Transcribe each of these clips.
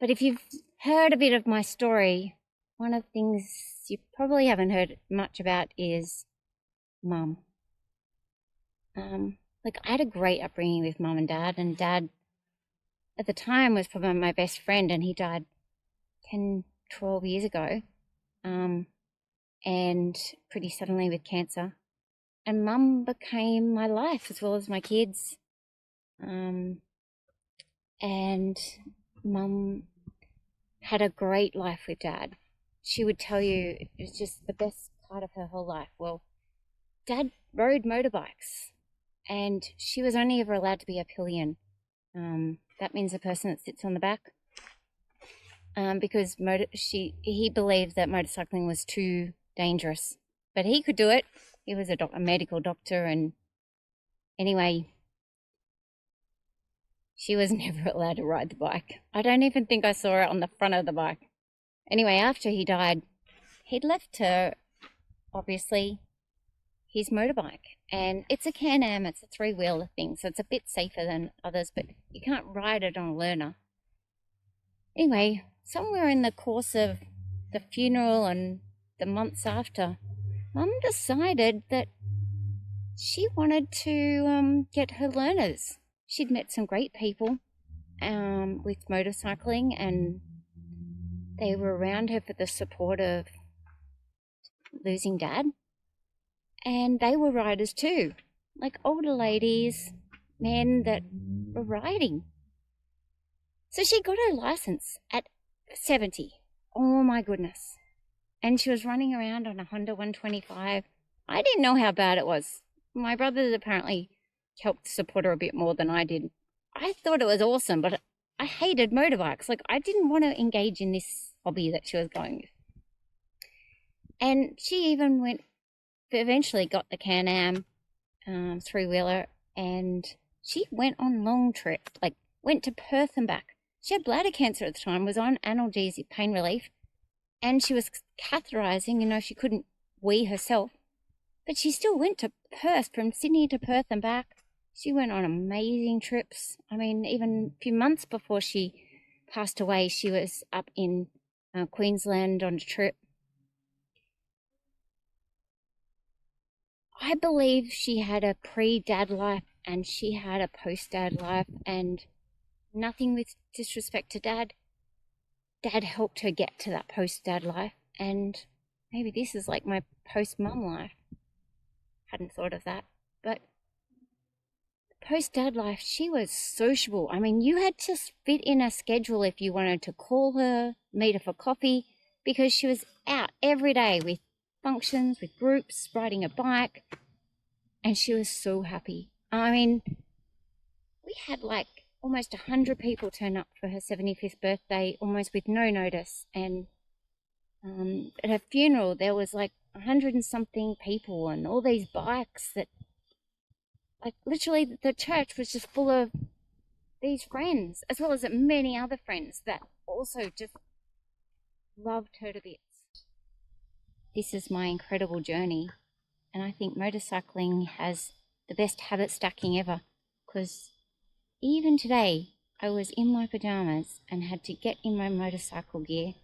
But if you've heard a bit of my story, one of the things you probably haven't heard much about is mum. Like, I had a great upbringing with mum and dad at the time was probably my best friend, and he died 10, 12 years ago, and pretty suddenly with cancer. And mum became my life as well as my kids. And mum had a great life with dad. She would tell you it was just the best part of her whole life. Well, dad rode motorbikes, and she was only ever allowed to be a pillion. That means the person that sits on the back. Because he believed that motorcycling was too dangerous, but he could do it. He was a medical doctor, and anyway, she was never allowed to ride the bike. I don't even think I saw her on the front of the bike. Anyway, after he died, he'd left her, obviously, his motorbike. And it's a Can-Am, it's a three-wheeler thing, so it's a bit safer than others, but you can't ride it on a learner. Anyway, somewhere in the course of the funeral and the months after, Mum decided that she wanted to get her learners. She'd met some great people with motorcycling, and they were around her for the support of losing dad. And they were riders too, like older ladies, men that were riding. So she got her license at 70. Oh my goodness. And she was running around on a Honda 125. I didn't know how bad it was. My brothers apparently helped support her a bit more than I did. I thought it was awesome, but I hated motorbikes. Like, I didn't want to engage in this hobby that she was going with. And she even eventually got the Can-Am three-wheeler, and she went on long trips, like went to Perth and back. She had bladder cancer at the time, was on analgesic pain relief, and she was catheterizing. She couldn't wee herself, but she still went to Perth, from Sydney to Perth and back. She went on amazing trips. I mean, even a few months before she passed away, she was up in Queensland on a trip. I believe she had a pre-dad life and she had a post-dad life, and nothing with disrespect to dad. Dad helped her get to that post-dad life, and maybe this is like my post-mum life. Hadn't thought of that, but post-dad life, she was sociable. I mean, you had to fit in a schedule if you wanted to call her, meet her for coffee, because she was out every day with functions, with groups, riding a bike, and she was so happy. I mean, we had like almost 100 people turn up for her 75th birthday, almost with no notice, and at her funeral there was like 100 and something people, and all these bikes that, like, literally the church was just full of these friends, as well as many other friends that also just loved her to bits. This is my incredible journey, and I think motorcycling has the best habit stacking ever, because even today I was in my pajamas and had to get in my motorcycle gear,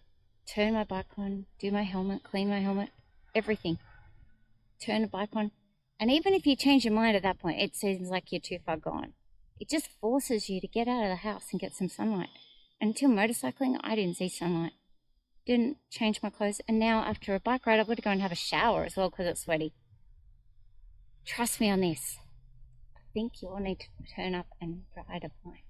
turn my bike on, do my helmet, clean my helmet, everything, turn the bike on. And even if you change your mind at that point, it seems like you're too far gone. It just forces you to get out of the house and get some sunlight. And until motorcycling, I didn't see sunlight. Didn't change my clothes, and now after a bike ride I've got to go and have a shower as well because it's sweaty. Trust me on this. I think you all need to turn up and ride a bike.